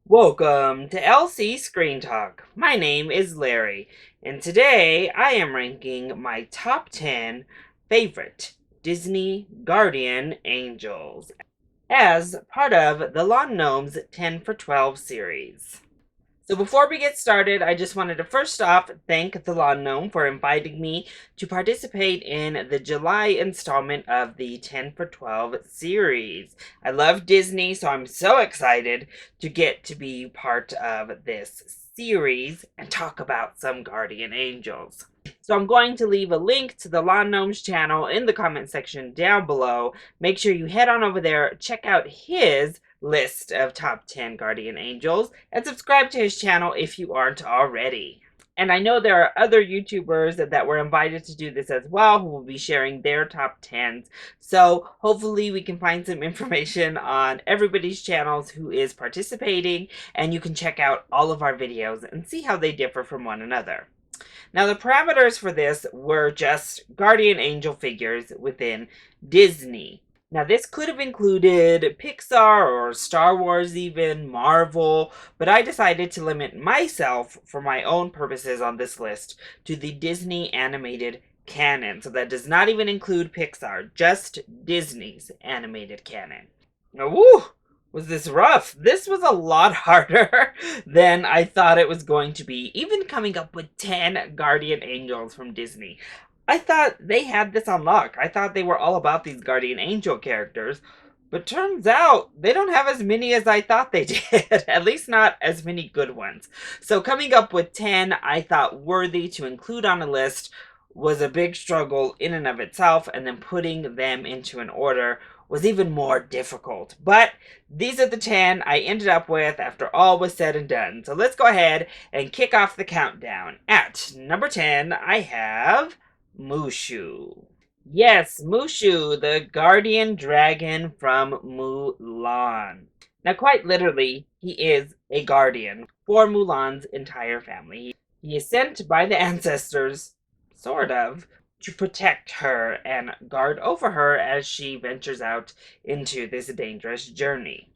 Welcome to LC Screen Talk. My name is Larry, and today I am ranking my top 10 favorite Disney Guardian Angels as part of the Lawn Gnome's 10 for 12 series. So before we get started, I just wanted to first off thank the Lawn Gnome for inviting me to participate in the July installment of the 10 for 12 series. I love Disney, so I'm so excited to get to be part of this series and talk about some guardian angels. So I'm going to leave a link to the Lawn Gnome's channel in the comment section down below. Make sure you head on over there, check out his list of top 10 guardian angels, and subscribe to his channel if you aren't already. And I know there are other YouTubers that were invited to do this as well who will be sharing their top 10s. So hopefully we can find some information on everybody's channels who is participating, and you can check out all of our videos and see how they differ from one another. Now, the parameters for this were just guardian angel figures within Disney. Now, this could have included Pixar or Star Wars, even Marvel, but I decided to limit myself for my own purposes on this list to the Disney animated canon. So that does not even include Pixar, just Disney's animated canon. Now, woo! Was this rough? This was a lot harder than I thought it was going to be, even coming up with 10 guardian angels from Disney. I thought they had this on lock. I thought they were all about these guardian angel characters, but turns out they don't have as many as I thought they did. At least not as many good ones. So coming up with 10 I thought worthy to include on a list was a big struggle in and of itself, and then putting them into an order was even more difficult. But these are the 10 I ended up with after all was said and done. So let's go ahead and kick off the countdown. At number 10, I have Mushu. Yes, Mushu, the guardian dragon from Mulan. Now, quite literally, he is a guardian for Mulan's entire family. He is sent by the ancestors, sort of, to protect her and guard over her as she ventures out into this dangerous journey.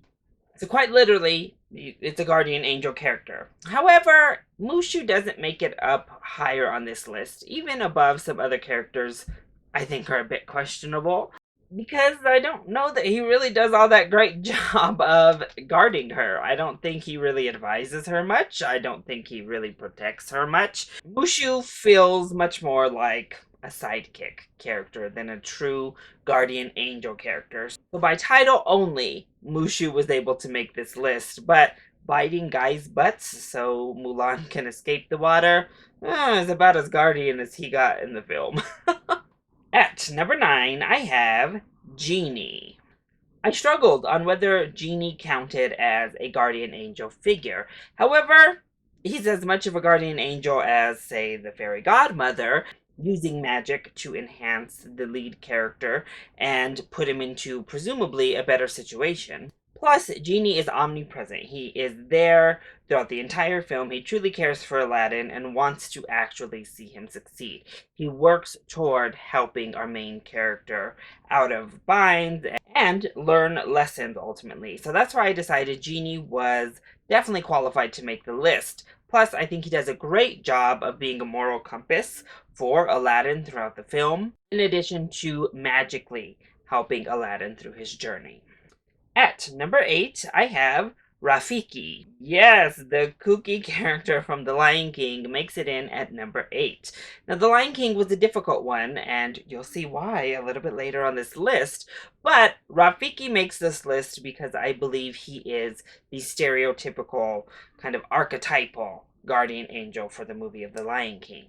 So quite literally, it's a guardian angel character. However, Mushu doesn't make it up higher on this list, even above some other characters I think are a bit questionable, because I don't know that he really does all that great job of guarding her. I don't think he really advises her much. I don't think he really protects her much. Mushu feels much more like a sidekick character than a true guardian angel character. So by title only, Mushu was able to make this list, but biting guys' butts so Mulan can escape the water is about as guardian as he got in the film. At number 9, I have Jeannie. I struggled on whether Jeannie counted as a guardian angel figure. However, he's as much of a guardian angel as, say, the fairy godmother, using magic to enhance the lead character and put him into presumably a better situation. Plus, Genie is omnipresent. He is there throughout the entire film. He truly cares for Aladdin and wants to actually see him succeed. He works toward helping our main character out of binds and learn lessons ultimately. So that's why I decided Genie was definitely qualified to make the list. Plus, I think he does a great job of being a moral compass for Aladdin throughout the film, in addition to magically helping Aladdin through his journey. At number 8, I have Rafiki. Yes, the kooky character from The Lion King makes it in at number 8. Now, The Lion King was a difficult one, and you'll see why a little bit later on this list, but Rafiki makes this list because I believe he is the stereotypical, kind of archetypal guardian angel for the movie of The Lion King.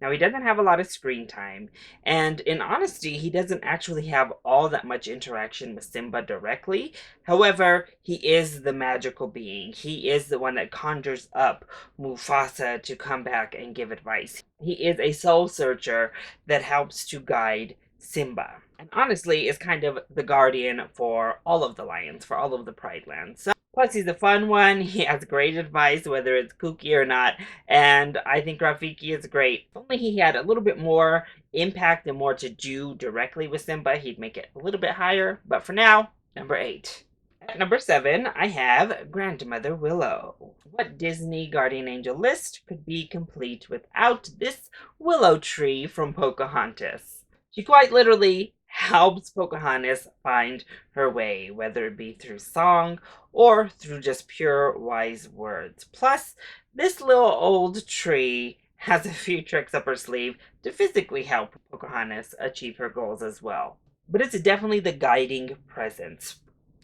Now, he doesn't have a lot of screen time, and in honesty, he doesn't actually have all that much interaction with Simba directly. However, he is the magical being. He is the one that conjures up Mufasa to come back and give advice. He is a soul searcher that helps to guide Simba. And honestly, is kind of the guardian for all of the lions, for all of the Pride Lands. Plus, he's a fun one. He has great advice, whether it's kooky or not. And I think Rafiki is great. If only he had a little bit more impact and more to do directly with Simba, he'd make it a little bit higher. But for now, number 8. At number 7, I have Grandmother Willow. What Disney guardian angel list could be complete without this willow tree from Pocahontas? She quite literally helps Pocahontas find her way, whether it be through song or through just pure wise words. Plus, this little old tree has a few tricks up her sleeve to physically help Pocahontas achieve her goals as well. But it's definitely the guiding presence.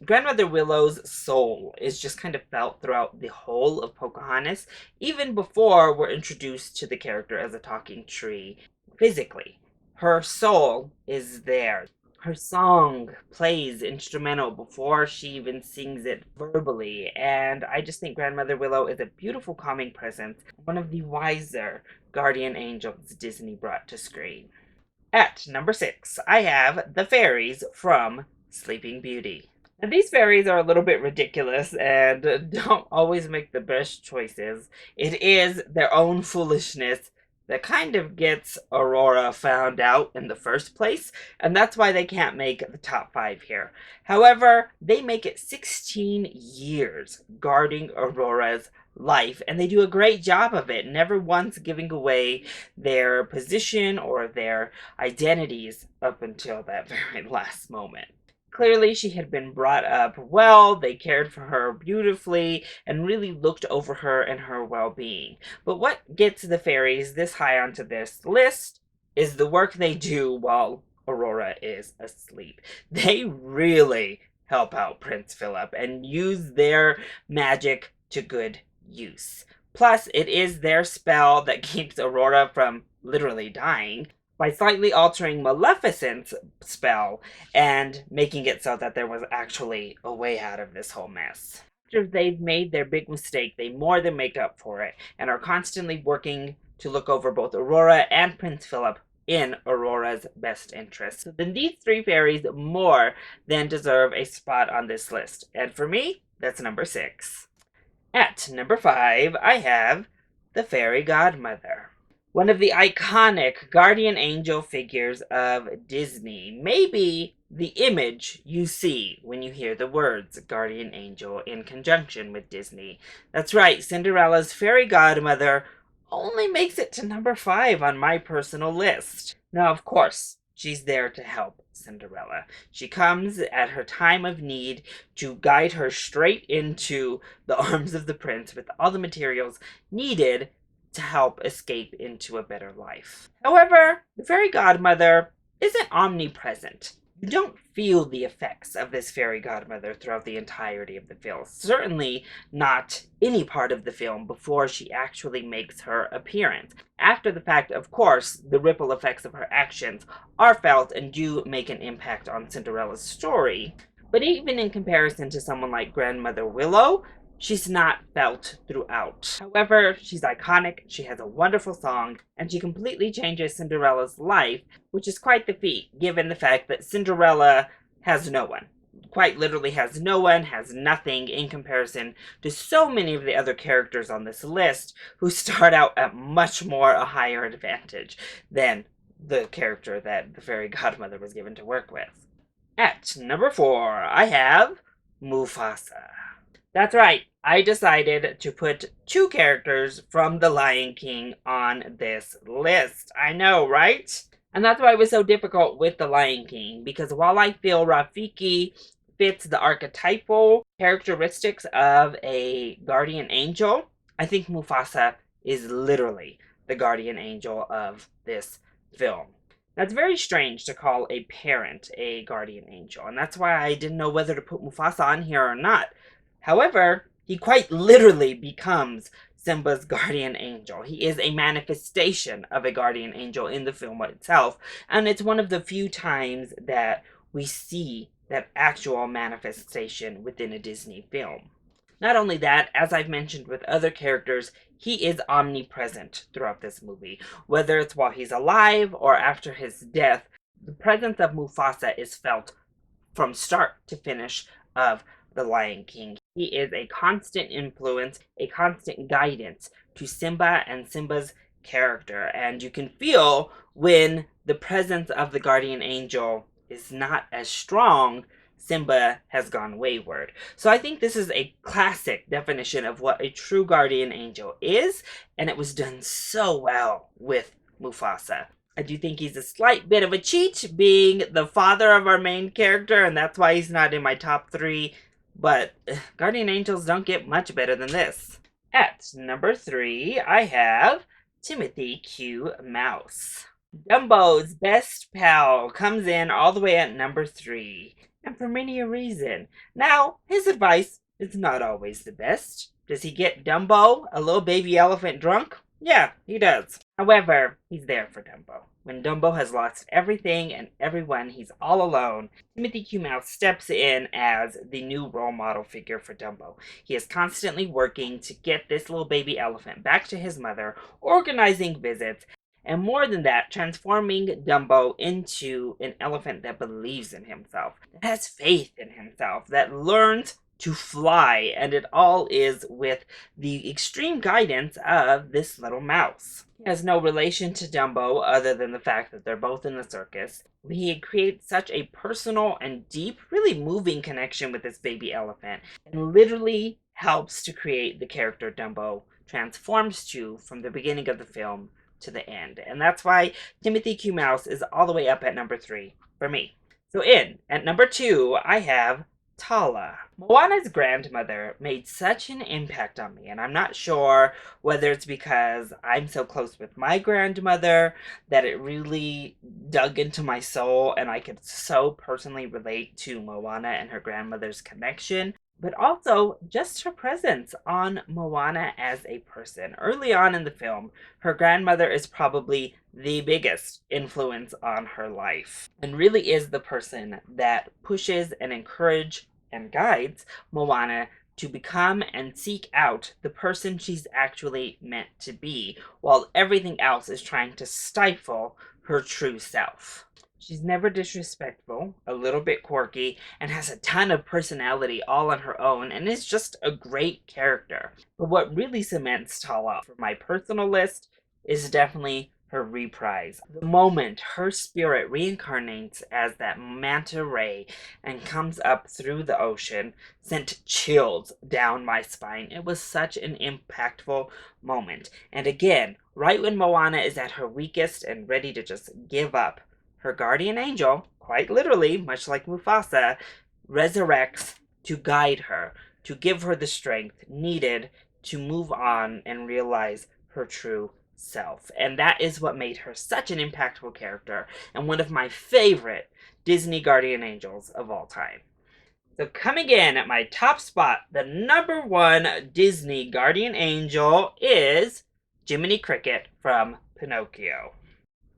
Grandmother Willow's soul is just kind of felt throughout the whole of Pocahontas, even before we're introduced to the character as a talking tree physically. Her soul is there. Her song plays instrumental before she even sings it verbally, and I just think Grandmother Willow is a beautiful calming presence, one of the wiser guardian angels Disney brought to screen. At number 6, I have the fairies from Sleeping Beauty. And these fairies are a little bit ridiculous and don't always make the best choices. It is their own foolishness that kind of gets Aurora found out in the first place, and that's why they can't make the top 5 here. However, they make it 16 years guarding Aurora's life, and they do a great job of it, never once giving away their position or their identities up until that very last moment. Clearly, she had been brought up well, they cared for her beautifully, and really looked over her and her well-being. But what gets the fairies this high onto this list is the work they do while Aurora is asleep. They really help out Prince Philip and use their magic to good use. Plus, it is their spell that keeps Aurora from literally dying by slightly altering Maleficent's spell and making it so that there was actually a way out of this whole mess. After they've made their big mistake, they more than make up for it and are constantly working to look over both Aurora and Prince Philip in Aurora's best interest. So then these 3 fairies more than deserve a spot on this list. And for me, that's number 6. At number 5, I have the Fairy Godmother. One of the iconic guardian angel figures of Disney. Maybe the image you see when you hear the words guardian angel in conjunction with Disney. That's right, Cinderella's fairy godmother only makes it to number 5 on my personal list. Now, of course, she's there to help Cinderella. She comes at her time of need to guide her straight into the arms of the prince with all the materials needed to help escape into a better life. However, the fairy godmother isn't omnipresent. You don't feel the effects of this fairy godmother throughout the entirety of the film. Certainly not any part of the film before she actually makes her appearance. After the fact, of course, the ripple effects of her actions are felt and do make an impact on Cinderella's story. But even in comparison to someone like Grandmother Willow, she's not felt throughout. However, she's iconic, she has a wonderful song, and she completely changes Cinderella's life, which is quite the feat, given the fact that Cinderella has no one. Quite literally has no one, has nothing in comparison to so many of the other characters on this list who start out at much more a higher advantage than the character that the fairy godmother was given to work with. At number 4, I have Mufasa. That's right, I decided to put 2 characters from The Lion King on this list. I know, right? And that's why it was so difficult with The Lion King, because while I feel Rafiki fits the archetypal characteristics of a guardian angel, I think Mufasa is literally the guardian angel of this film. That's very strange to call a parent a guardian angel, and that's why I didn't know whether to put Mufasa on here or not. However, he quite literally becomes Simba's guardian angel. He is a manifestation of a guardian angel in the film itself, and it's one of the few times that we see that actual manifestation within a Disney film. Not only that, as I've mentioned with other characters, he is omnipresent throughout this movie. Whether it's while he's alive or after his death, the presence of Mufasa is felt from start to finish of The Lion King. He is a constant influence, a constant guidance to Simba and Simba's character. And you can feel when the presence of the guardian angel is not as strong, Simba has gone wayward. So I think this is a classic definition of what a true guardian angel is, and it was done so well with Mufasa. I do think he's a slight bit of a cheat, being the father of our main character, and that's why he's not in my top 3, but guardian angels don't get much better than this. At number 3, I have Timothy Q. Mouse. Dumbo's best pal comes in all the way at number 3, and for many a reason. Now, his advice is not always the best. Does he get Dumbo, a little baby elephant, drunk? Yeah, he does. However, he's there for Dumbo. When Dumbo has lost everything and everyone, he's all alone, Timothy Q. Mouse steps in as the new role model figure for Dumbo. He is constantly working to get this little baby elephant back to his mother, organizing visits, and more than that, transforming Dumbo into an elephant that believes in himself, that has faith in himself, that learns to fly, and it all is with the extreme guidance of this little mouse. He has no relation to Dumbo other than the fact that they're both in the circus. He creates such a personal and deep, really moving connection with this baby elephant, and literally helps to create the character Dumbo transforms to from the beginning of the film to the end. And that's why Timothy Q. Mouse is all the way up at number 3 for me. So at number 2, I have Tala. Moana's grandmother made such an impact on me, and I'm not sure whether it's because I'm so close with my grandmother that it really dug into my soul and I could so personally relate to Moana and her grandmother's connection, but also just her presence on Moana as a person. Early on in the film, her grandmother is probably the biggest influence on her life, and really is the person that pushes and encourages and guides Moana to become and seek out the person she's actually meant to be, while everything else is trying to stifle her true self. She's never disrespectful, a little bit quirky, and has a ton of personality all on her own, and is just a great character. But what really cements Tala for my personal list is definitely her reprise. The moment her spirit reincarnates as that manta ray and comes up through the ocean sent chills down my spine. It was such an impactful moment. And again, right when Moana is at her weakest and ready to just give up, her guardian angel, quite literally, much like Mufasa, resurrects to guide her, to give her the strength needed to move on and realize her true self. And that is what made her such an impactful character and one of my favorite Disney guardian angels of all time. So coming in at my top spot, the number 1 Disney guardian angel is Jiminy Cricket from Pinocchio.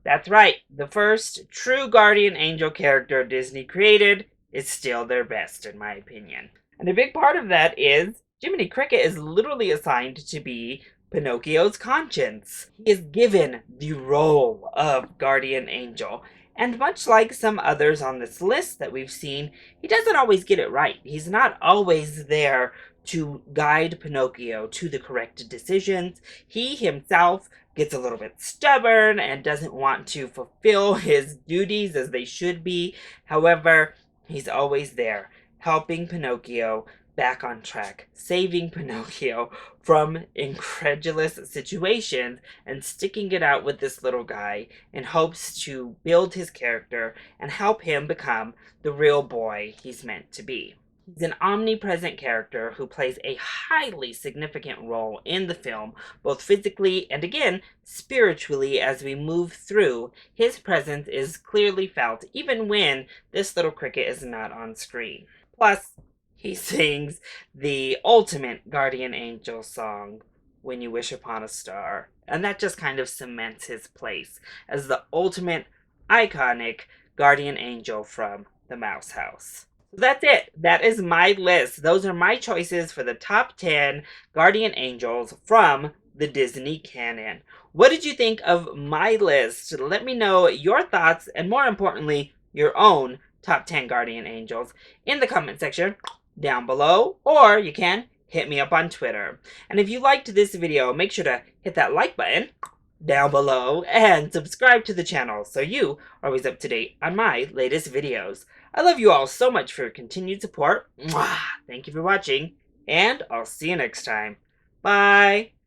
That's right, the first true guardian angel character Disney created is still their best, in my opinion. And a big part of that is Jiminy Cricket is literally assigned to be Pinocchio's conscience. He is given the role of guardian angel. And much like some others on this list that we've seen, he doesn't always get it right. He's not always there to guide Pinocchio to the correct decisions. He himself gets a little bit stubborn and doesn't want to fulfill his duties as they should be. However, he's always there, helping Pinocchio back on track, saving Pinocchio from incredulous situations, and sticking it out with this little guy in hopes to build his character and help him become the real boy he's meant to be. He's an omnipresent character who plays a highly significant role in the film, both physically and, again, spiritually. As we move through, his presence is clearly felt even when this little cricket is not on screen. Plus, he sings the ultimate guardian angel song, When You Wish Upon a Star, and that just kind of cements his place as the ultimate iconic guardian angel from the Mouse House. So that's it. That is my list. Those are my choices for the top 10 guardian angels from the Disney canon. What did you think of my list? Let me know your thoughts and, more importantly, your own top 10 guardian angels in the comment section down below, or you can hit me up on Twitter. And if you liked this video, make sure to hit that like button down below and subscribe to the channel so you are always up to date on my latest videos. I love you all so much for your continued support. Mwah! Thank you for watching, and I'll see you next time. Bye!